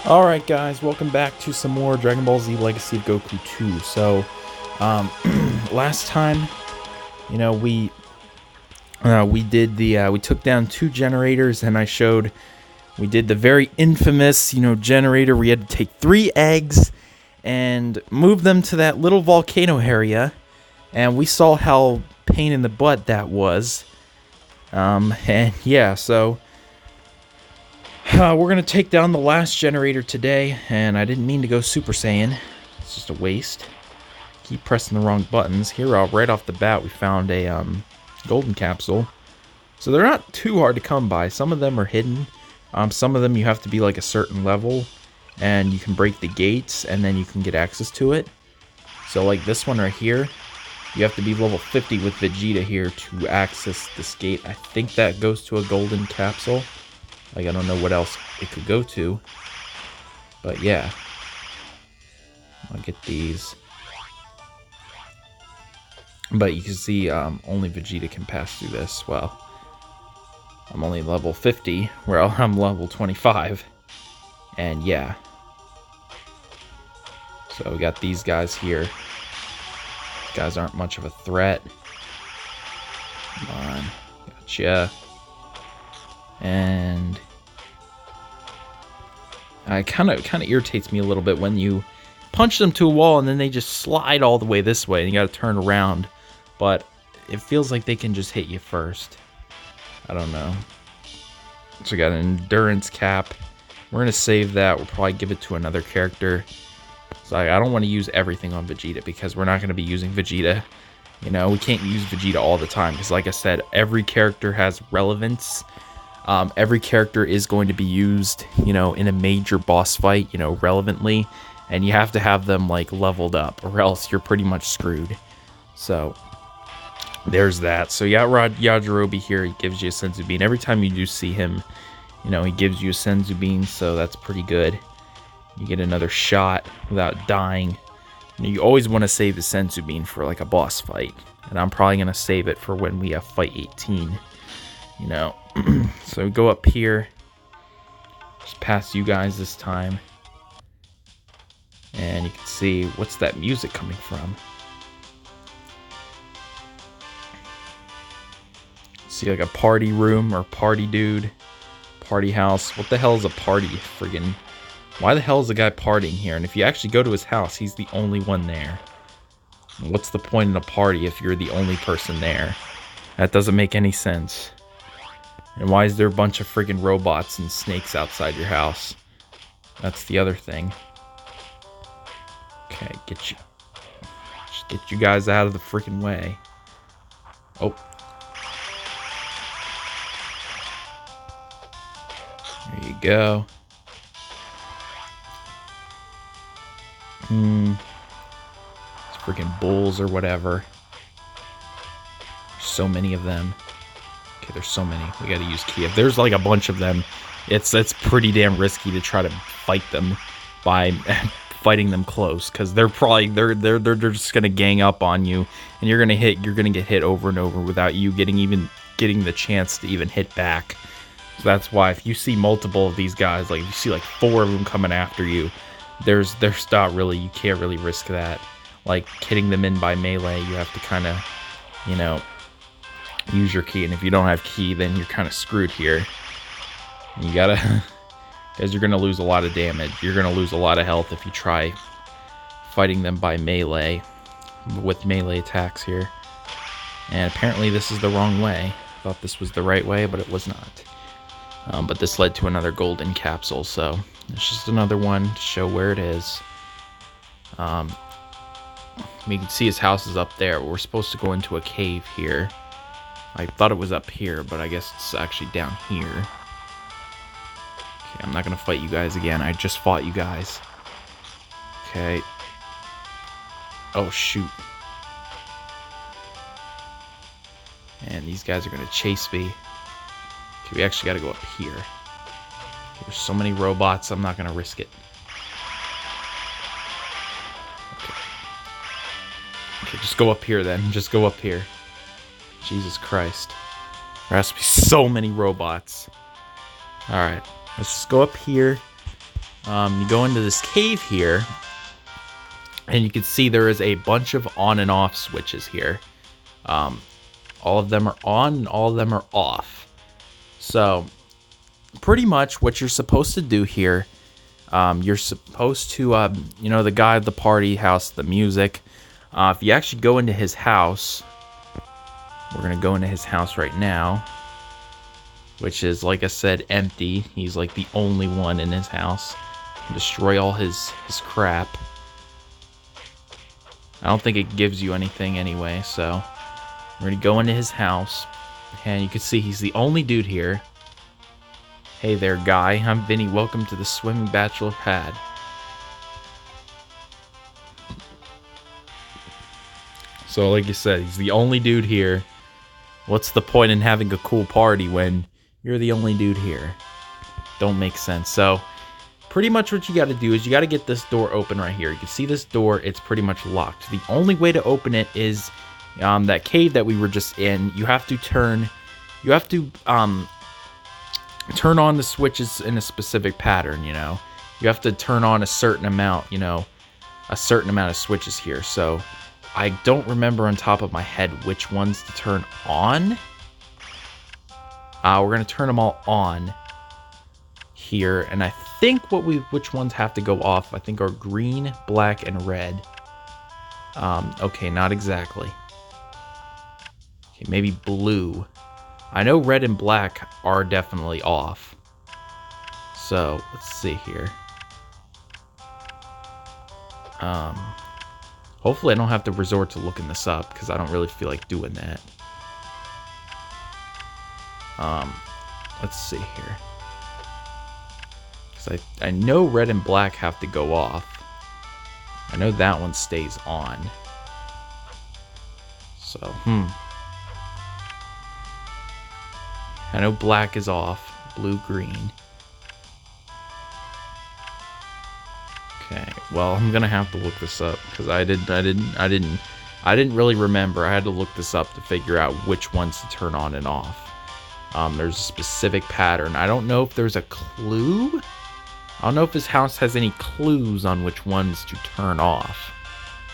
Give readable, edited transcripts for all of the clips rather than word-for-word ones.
Alright guys, welcome back to some more Dragon Ball Z Legacy of Goku 2. So, last time, you know, we took down two generators, and we did the very infamous, generator where you had to take 3 eggs and move them to that little volcano area, and we saw how pain in the butt that was. And yeah, so we're going to take down the last generator today, and I didn't mean to go Super Saiyan. It's just a waste. Keep pressing the wrong buttons. Here, right off the bat, we found a golden capsule. So they're not too hard to come by. Some of them are hidden. Some of them you have to be like a certain level, and you can break the gates, and then you can get access to it. So like this one right here, you have to be level 50 with Vegeta here to access this gate. I think that goes to a golden capsule. Like, I don't know what else it could go to. But, yeah. I'll get these. But you can see only Vegeta can pass through this. Well, I'm only level 50, where I'm level 25. And, yeah. So, we got these guys here. These guys aren't much of a threat. Come on. Gotcha. And it kind of irritates me a little bit when you punch them to a wall and then they just slide all the way this way and you got to turn around. But it feels like they can just hit you first. I don't know. So we got an endurance cap. We're going to save that. We'll probably give it to another character. So I don't want to use everything on Vegeta because we're not going to be using Vegeta. You know, we can't use Vegeta all the time because, like I said, every character has relevance. Every character is going to be used, in a major boss fight, relevantly. And you have to have them, like, leveled up, or else you're pretty much screwed. So, there's that. So, Yajirobe here, he gives you a Senzu Bean. Every time you do see him, he gives you a Senzu Bean, so that's pretty good. You get another shot without dying. You always want to save the Senzu Bean for, like, a boss fight. And I'm probably going to save it for when we have Fight 18. So go up here, just past you guys this time, and you can see, what's that music coming from? See, like a party room or party dude, party house. What the hell is a party? Friggin', why the hell is the guy partying here? And if you actually go to his house, he's the only one there. What's the point in a party if you're the only person there? That doesn't make any sense. And why is there a bunch of friggin' robots and snakes outside your house? That's the other thing. Okay, just get you guys out of the freaking way. Oh. There you go. It's freaking bulls or whatever. There's so many of them. Okay, there's so many. We gotta use Kiev. There's like a bunch of them. It's pretty damn risky to try to fight them by fighting them close, because they're just gonna gang up on you, and you're gonna get hit over and over without you getting the chance to even hit back. So that's why if you see multiple of these guys, like if you see like 4 of them coming after you, you can't really risk that. Like hitting them in by melee, you have to kind of, use your key, and if you don't have key, then you're kind of screwed here. You gotta, because you're gonna lose a lot of damage. You're gonna lose a lot of health if you try fighting them by melee, with melee attacks here. And apparently this is the wrong way. I thought this was the right way, but it was not. But this led to another golden capsule, so it's just another one to show where it is. You can see his house is up there. We're supposed to go into a cave here. I thought it was up here, but I guess it's actually down here. Okay, I'm not going to fight you guys again. I just fought you guys. Okay. Oh, shoot. And these guys are going to chase me. Okay, we actually got to go up here. Okay, there's so many robots, I'm not going to risk it. Okay, just go up here then. Just go up here. Jesus Christ. There has to be so many robots. Alright, let's just go up here. You go into this cave here, and you can see there is a bunch of on and off switches here. All of them are on and all of them are off. So pretty much what you're supposed to do here, you're supposed to, you know, the guy at the party house, the music. If you actually go into his house, we're going to go into his house right now, which is, like I said, empty. He's like the only one in his house. Destroy all his crap. I don't think it gives you anything anyway, so we're going to go into his house, and you can see he's the only dude here. Hey there, guy. I'm Vinny. Welcome to the Swimming Bachelor Pad. So, like you said, he's the only dude here. What's the point in having a cool party when you're the only dude here? Don't make sense. So, pretty much what you got to do is you got to get this door open right here. You can see this door, it's pretty much locked. The only way to open it is that cave that we were just in. You have to turn on the switches in a specific pattern, you know. You have to turn on a certain amount, you know, a certain amount of switches here. So I don't remember on top of my head which ones to turn on. We're going to turn them all on here, and I think which ones have to go off, I think, are green, black, and red. Okay, not exactly. Okay, maybe blue. I know red and black are definitely off. So, let's see here. Hopefully I don't have to resort to looking this up, because I don't really feel like doing that. Let's see here. Because I know red and black have to go off. I know that one stays on. So, I know black is off. Blue, green. Okay, well, I'm gonna have to look this up because I didn't really remember. I had to look this up to figure out which ones to turn on and off. There's a specific pattern. I don't know if there's a clue. I don't know if his house has any clues on which ones to turn off.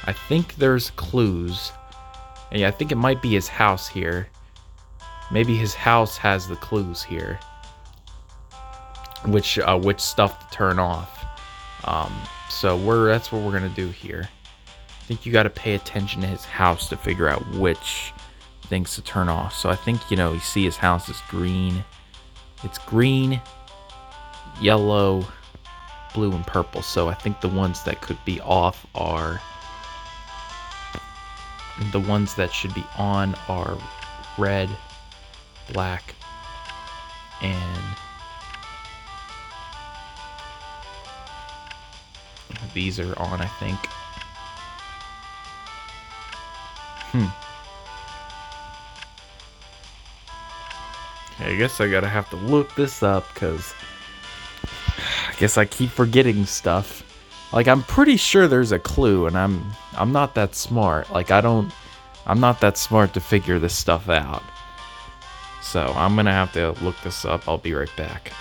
I think there's clues. And yeah, I think it might be his house here. Maybe his house has the clues here. Which stuff to turn off. So that's what we're gonna do here. I think you gotta pay attention to his house to figure out which things to turn off. So I think, you know, you see his house is green. It's green, yellow, blue, and purple. So I think the ones that could be off are... the ones that should be on are red, black, and... these are on, I think. I guess I gotta have to look this up, because I guess I keep forgetting stuff. Like, I'm pretty sure there's a clue, and I'm not that smart. Like, I'm not that smart to figure this stuff out. So, I'm gonna have to look this up. I'll be right back.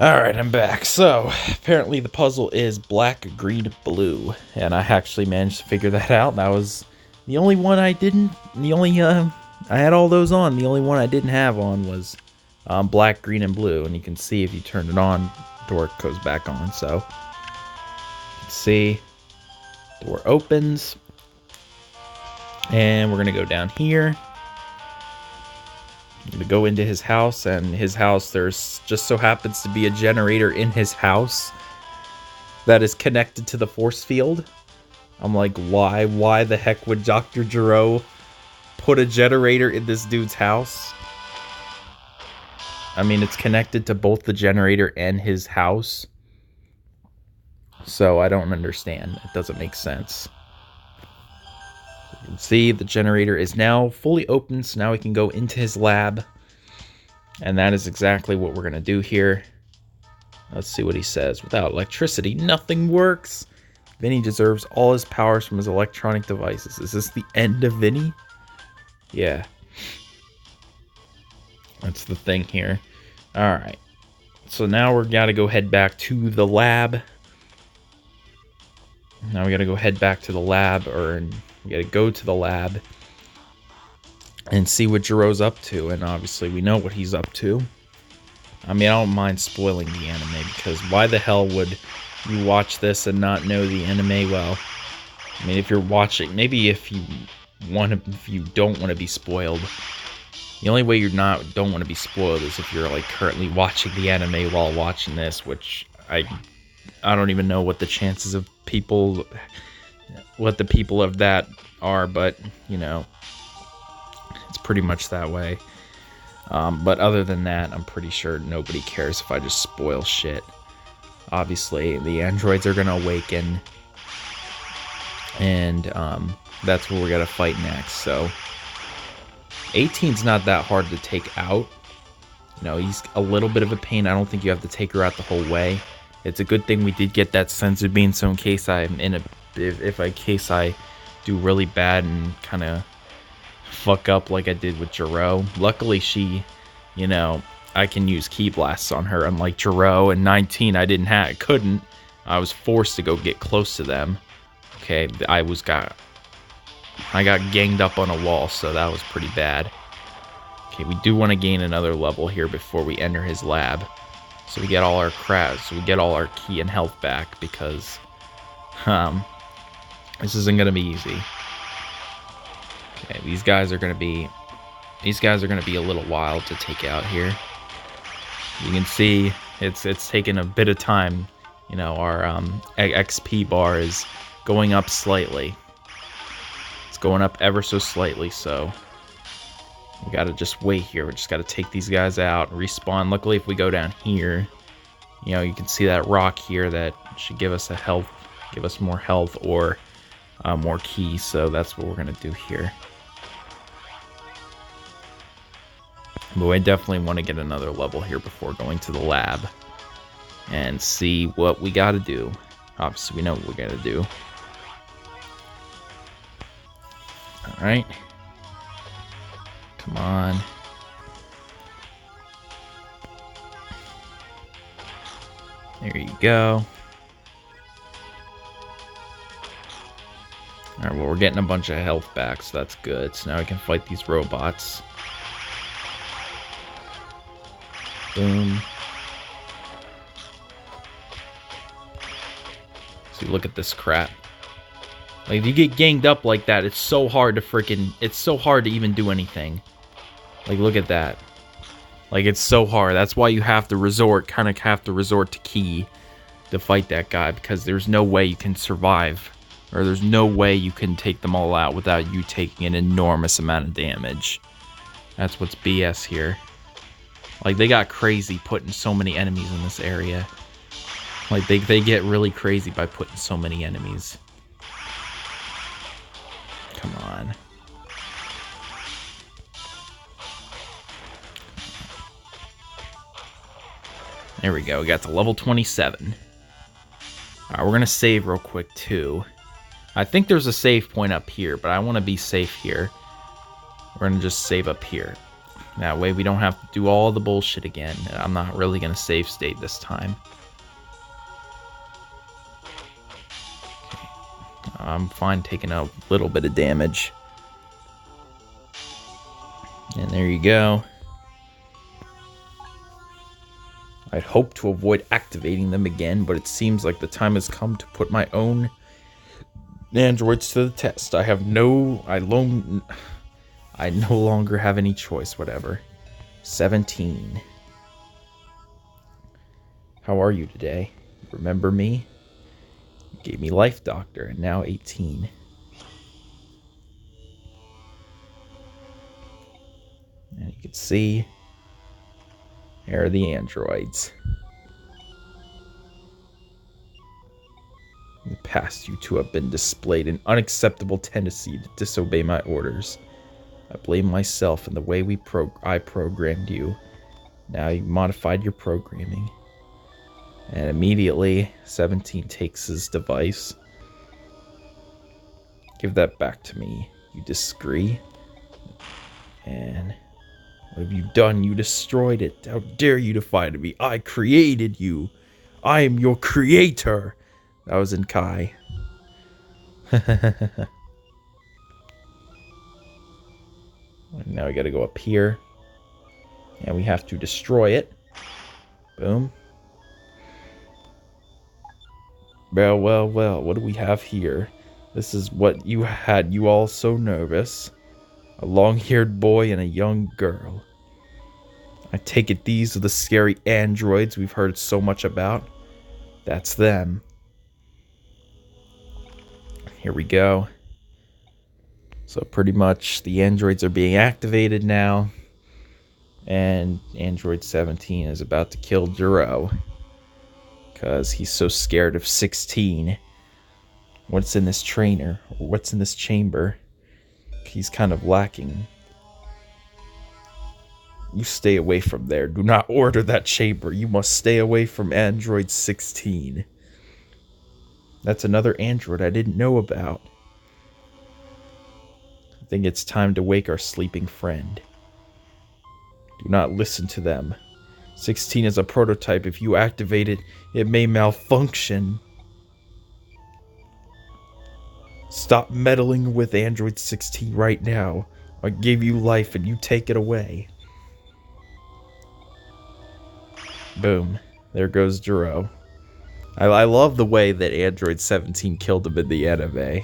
Alright, I'm back. So, apparently the puzzle is black, green, blue. And I actually managed to figure that out. That was the only one I didn't... I had all those on. The only one I didn't have on was black, green, and blue. And you can see if you turn it on, door goes back on. So, you can see, door opens. And we're going to go down here. I'm gonna go into his house, and his house, there's just so happens to be a generator in his house that is connected to the force field. I'm like, why the heck would Dr. Gero put a generator in this dude's house? I mean, it's connected to both the generator and his house. So I don't understand. It doesn't make sense. You can see the generator is now fully open, so now we can go into his lab. And that is exactly what we're going to do here. Let's see what he says. Without electricity, nothing works. Vinny deserves all his powers from his electronic devices. Is this the end of Vinny? Yeah. That's the thing here. Alright. So now we gotta go head back to the lab. Now we gotta go head back to the lab, or we gotta go to the lab and see what Jiro's up to. And obviously we know what he's up to. I mean, I don't mind spoiling the anime, because why the hell would you watch this and not know the anime well? I mean, if you're watching, maybe if you don't want to be spoiled. The only way you don't want to be spoiled is if you're like currently watching the anime while watching this, which I don't even know what the chances of what the people of that are, but you know, it's pretty much that way. But other than that, I'm pretty sure nobody cares if I just spoil shit. Obviously, the androids are gonna awaken, and that's where we're gonna fight next. So 18's not that hard to take out. You know, he's a little bit of a pain. I don't think you have to take her out the whole way. It's a good thing we did get that senzu bean, so in case I'm in case I do really bad and kind of fuck up like I did with Jiro. Luckily she, you know, I can use ki blasts on her, unlike Jiro. And 19 I couldn't. I was forced to go get close to them. Okay, I got ganged up on a wall, so that was pretty bad. Okay, we do want to gain another level here before we enter his lab, so we get all our ki and health back, because this isn't gonna be easy. Okay, these guys are gonna be a little while to take out here. You can see it's taken a bit of time. You know, our XP bar is going up slightly. It's going up ever so slightly, so we gotta just wait here. We just gotta take these guys out, respawn. Luckily, if we go down here, you know, you can see that rock here that should give us more health or more ki. So that's what we're gonna do here. But I definitely want to get another level here before going to the lab and see what we gotta do. Obviously, we know what we gotta do. Alright. Come on. There you go. Alright, well, we're getting a bunch of health back, so that's good. So now we can fight these robots. Boom. See, look at this crap. Like, if you get ganged up like that, it's so hard to even do anything. Like, look at that. Like, it's so hard. That's why you have to resort to ki to fight that guy, because there's no way you can survive, or there's no way you can take them all out without you taking an enormous amount of damage. That's what's BS here. Like, they got crazy putting so many enemies in this area. Like, they get really crazy by putting so many enemies. Come on. There we go. We got to level 27. Alright, we're going to save real quick, too. I think there's a save point up here, but I want to be safe here. We're going to just save up here. That way we don't have to do all the bullshit again. I'm not really going to save state this time. Okay. I'm fine taking a little bit of damage. And there you go. I'd hope to avoid activating them again, but it seems like the time has come to put my own androids to the test. I no longer have any choice, whatever. 17. How are you today? Remember me? You gave me life, doctor, and now 18. And you can see, there are the androids. In the past, you two have been displayed an unacceptable tendency to disobey my orders. I blame myself and the way I programmed you. Now you've modified your programming. And immediately, 17 takes his device. Give that back to me. You disagree? And What have you done? You destroyed it. How dare you defy me? I created you. I am your creator. That was in Kai. Now we gotta go up here. And we have to destroy it. Boom. Well, well, well. What do we have here? This is what you had you all so nervous. A long-haired boy and a young girl. I take it these are the scary androids we've heard so much about. That's them. Here we go. So pretty much the androids are being activated now. And Android 17 is about to kill Duro. Because he's so scared of 16. What's in this trainer? Or what's in this chamber? He's kind of lacking. You stay away from there. Do not order that chamber. You must stay away from Android 16. That's another android I didn't know about. I think it's time to wake our sleeping friend. Do not listen to them. 16 is a prototype. If you activate it, it may malfunction. Stop meddling with Android 16 right now. I gave you life and you take it away. Boom. There goes Duro. I love the way that Android 17 killed him in the anime.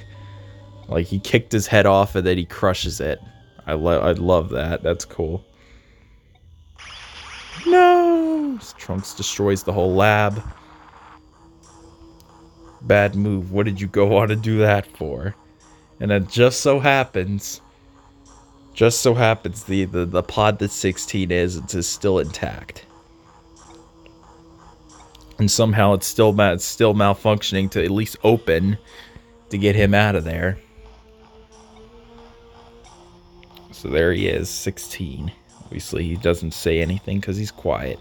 Like, he kicked his head off and then he crushes it. I love that. That's cool. No! Trunks destroys the whole lab. Bad move. What did you go on to do that for? And it just so happens the pod that 16 is still intact. And somehow it's still malfunctioning to at least open to get him out of there. So there he is, 16. Obviously he doesn't say anything because he's quiet.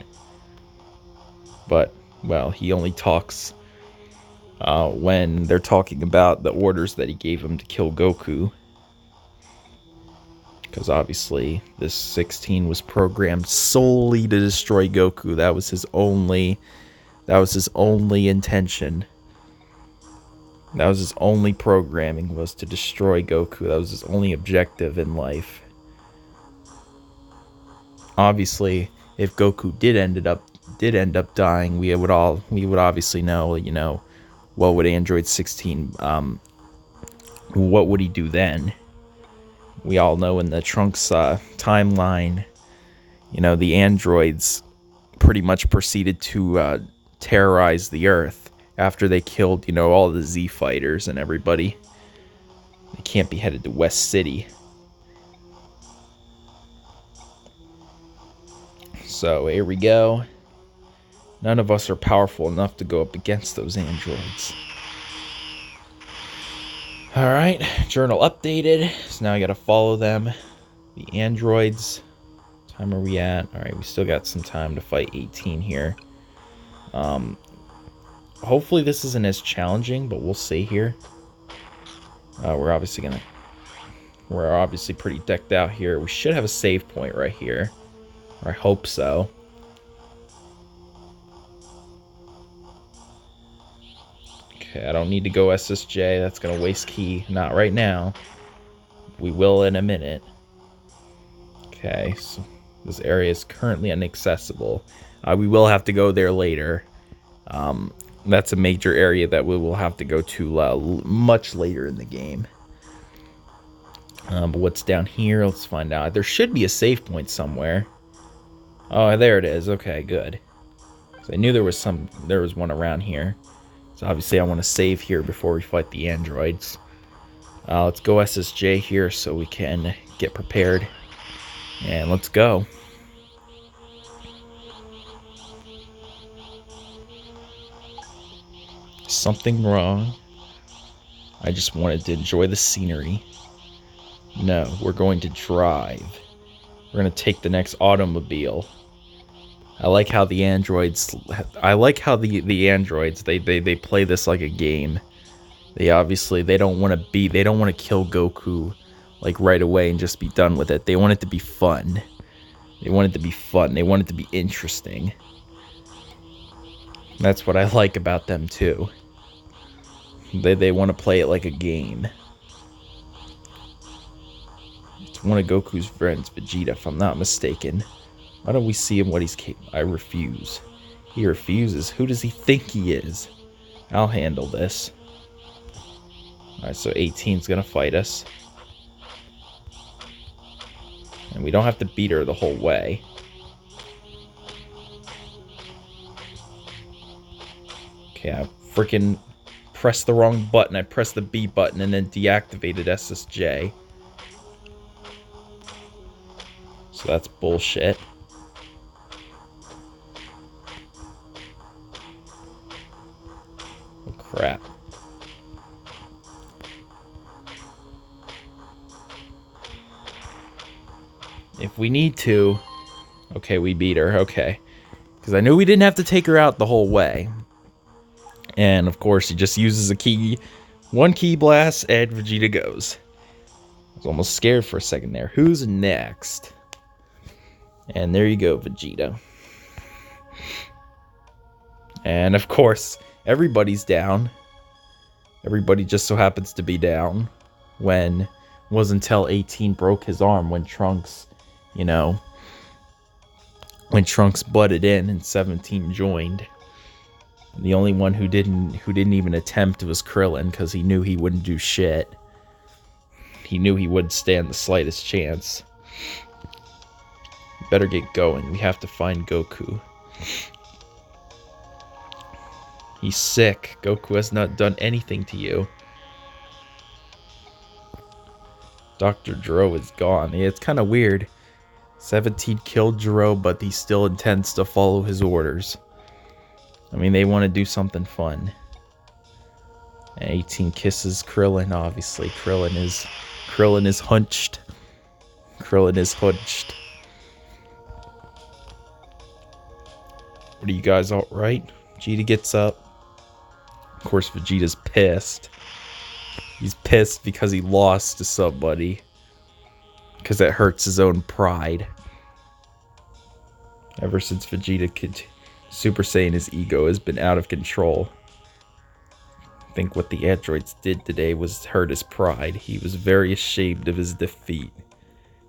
But, well, he only talks when they're talking about the orders that he gave him to kill Goku. Because obviously this 16 was programmed solely to destroy Goku. That was his only intention. That was his only programming, was to destroy Goku. That was his only objective in life. Obviously, if Goku did end up dying, we would obviously know, you know, what would Android 16 what would he do then? We all know in the Trunks timeline, you know, the androids pretty much proceeded to terrorize the Earth after they killed, you know, all the Z fighters and everybody. They can't be headed to West City. So here we go. None of us are powerful enough to go up against those androids. Alright, journal updated. So now I gotta follow them. The androids. What time are we at? Alright, we still got some time to fight 18 here. Hopefully this isn't as challenging, but we'll see here. We're obviously pretty decked out here. We should have a save point right here. Or I hope so. Okay, I don't need to go SSJ. That's gonna waste key. Not right now. We will in a minute. Okay, so this area is currently inaccessible. We will have to go there later. That's a major area that we will have to go to much later in the game. But what's down here? Let's find out. There should be a save point somewhere. Oh, there it is. Okay, good. So I knew there was one around here. So obviously I want to save here before we fight the androids. Let's go SSJ here so we can get prepared. And let's go. Something wrong? I just wanted to enjoy the scenery. No, we're going to drive. We're going to take the next automobile. I like how the androids they play this like a game. They don't want to kill Goku like right away and just be done with it. They want it to be fun. They want it to be fun. They want it to be interesting. That's what I like about them too. They want to play it like a game. It's one of Goku's friends, Vegeta, if I'm not mistaken. Why don't we see him what he's capable? I refuse. He refuses. Who does he think he is? I'll handle this. Alright, so 18's gonna fight us. And we don't have to beat her the whole way. Okay, I freaking pressed the wrong button. I pressed the B button and then deactivated SSJ. So that's bullshit. Oh, crap. If we need to... Okay, we beat her. Okay. Because I knew we didn't have to take her out the whole way. And, of course, he just uses a key. One key blast, and Vegeta goes. I was almost scared for a second there. Who's next? And there you go, Vegeta. And, of course, everybody's down. Everybody just so happens to be down. When... It wasn't until 18 broke his arm when Trunks... You know, when Trunks butted in and 17 joined. The only one who didn't even attempt was Krillin, because he knew he wouldn't do shit. He knew he wouldn't stand the slightest chance. Better get going. We have to find Goku. He's sick. Goku has not done anything to you. Dr. Gero is gone. Yeah, it's kind of weird. 17 killed Gero, but he still intends to follow his orders. I mean, they want to do something fun. And 18 kisses Krillin, obviously. Krillin is hunched. Krillin is hunched. What are you guys all right? Vegeta gets up. Of course, Vegeta's pissed. He's pissed because he lost to somebody. Because it hurts his own pride. Ever since Vegeta could Super Saiyan, his ego has been out of control. I think what the androids did today was hurt his pride. He was very ashamed of his defeat.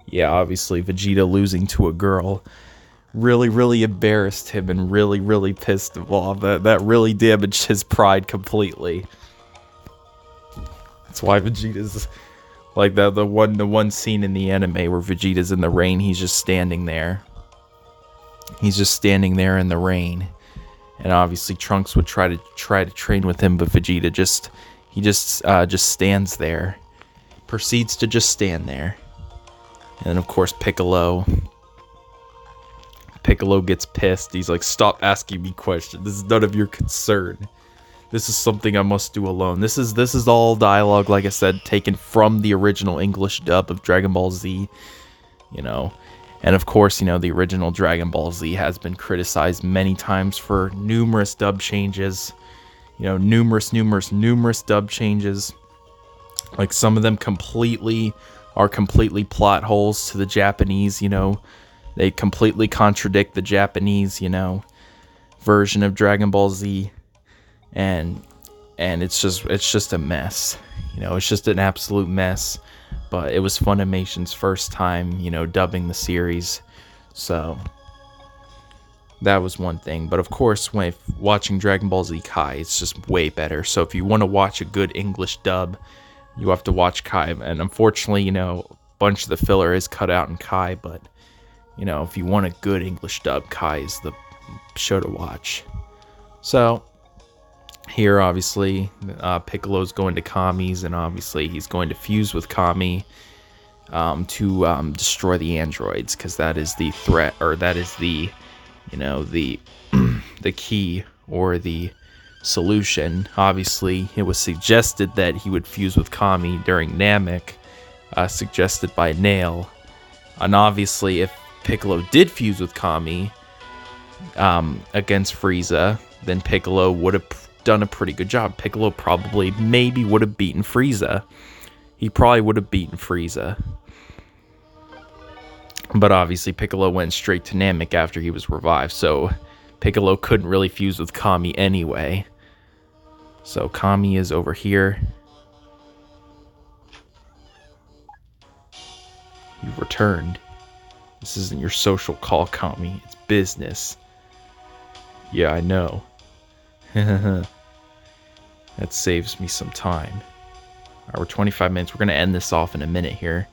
Yeah, obviously Vegeta losing to a girl really embarrassed him and really pissed him off. That really damaged his pride completely. That's why Vegeta's... Like the one scene in the anime where Vegeta's in the rain, he's just standing there. He's just standing there in the rain. And obviously Trunks would try to train with him, but Vegeta just stands there. Proceeds to just stand there. And then of course Piccolo gets pissed. He's like, "Stop asking me questions. This is none of your concern. This is something I must do alone." This is all dialogue, like I said, taken from the original English dub of Dragon Ball Z, you know. And of course, you know, the original Dragon Ball Z has been criticized many times for numerous dub changes. You know, numerous dub changes. Like some of them are completely plot holes to the Japanese, you know. They completely contradict the Japanese, you know, version of Dragon Ball Z. And it's just a mess, you know. It's just an absolute mess. But it was Funimation's first time, you know, dubbing the series, so that was one thing. But of course, when watching Dragon Ball Z Kai, it's just way better. So if you want to watch a good English dub, you have to watch Kai. And unfortunately, you know, a bunch of the filler is cut out in Kai. But you know, if you want a good English dub, Kai is the show to watch. So here, obviously, Piccolo's going to Kami's, and obviously he's going to fuse with Kami to destroy the androids, because that is the threat, or that is the, you know, the the key or the solution. Obviously, it was suggested that he would fuse with Kami during Namek, suggested by Nail, and obviously, if Piccolo did fuse with Kami against Frieza, then Piccolo would have done a pretty good job. Piccolo maybe would have beaten Frieza. He probably would have beaten Frieza. But obviously Piccolo went straight to Namek after he was revived, so Piccolo couldn't really fuse with Kami anyway. So Kami is over here. You've returned. This isn't your social call, Kami. It's business. Yeah, I know. That saves me some time. Alright, we're 25 minutes. We're going to end this off in a minute here.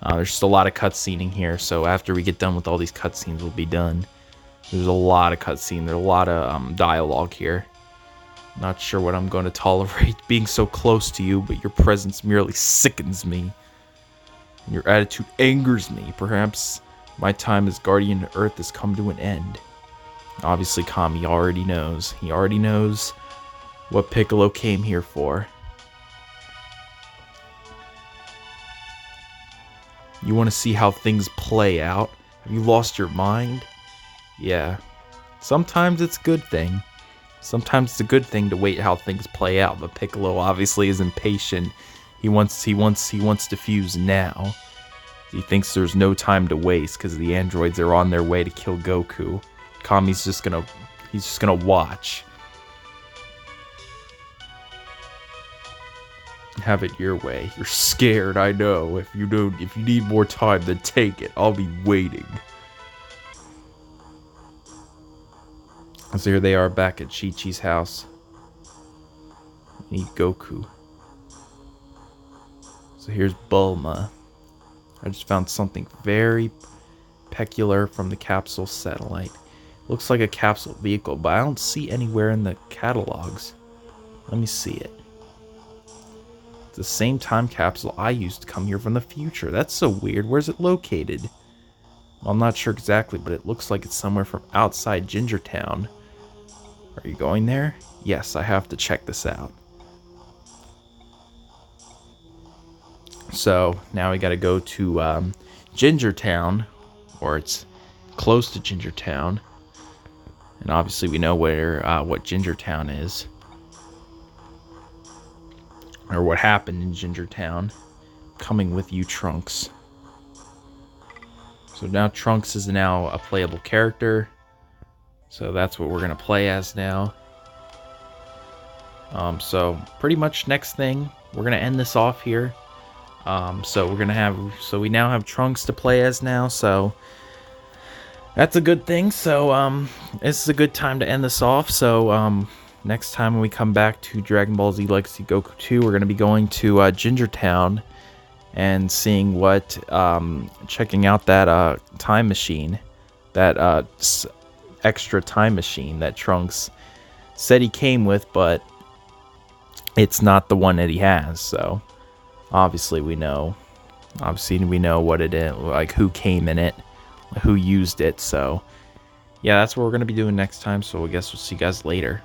There's just a lot of cutscening here, so after we get done with all these cutscenes, we'll be done. There's a lot of cutscene. There's a lot of dialogue here. Not sure what I'm going to tolerate being so close to you, but your presence merely sickens me. And your attitude angers me. Perhaps my time as Guardian of Earth has come to an end. Obviously, Kami already knows. He already knows what Piccolo came here for. You want to see how things play out? Have you lost your mind? Yeah. Sometimes it's a good thing. Sometimes it's a good thing to wait how things play out, but Piccolo obviously is impatient. He wants to fuse now. He thinks there's no time to waste because the androids are on their way to kill Goku. Kami's just gonna watch. Have it your way. You're scared, I know. If you need more time, then take it. I'll be waiting. So here they are back at Chi-Chi's house. Need Goku. So here's Bulma. I just found something very peculiar from the capsule satellite. Looks like a capsule vehicle, but I don't see anywhere in the catalogs. Let me see it. It's the same time capsule I used to come here from the future. That's so weird. Where's it located? Well, I'm not sure exactly, but it looks like it's somewhere from outside Ginger Town. Are you going there? Yes, I have to check this out. So, now we gotta go to Ginger Town, or it's close to Ginger Town. And obviously we know where what Ginger Town is. Or what happened in Ginger Town. Coming with you, Trunks. So now Trunks is now a playable character. So that's what we're gonna play as now. So pretty much next thing, we're gonna end this off here. So we now have Trunks to play as now, so that's a good thing. So this is a good time to end this off. So next time when we come back to Dragon Ball Z Legacy Goku 2, we're going to be going to Ginger Town and seeing what, checking out that time machine, that extra time machine that Trunks said he came with, but it's not the one that he has. So obviously we know what it is, like who came in it, who used it. So yeah, that's what we're going to be doing next time. So I guess we'll see you guys later.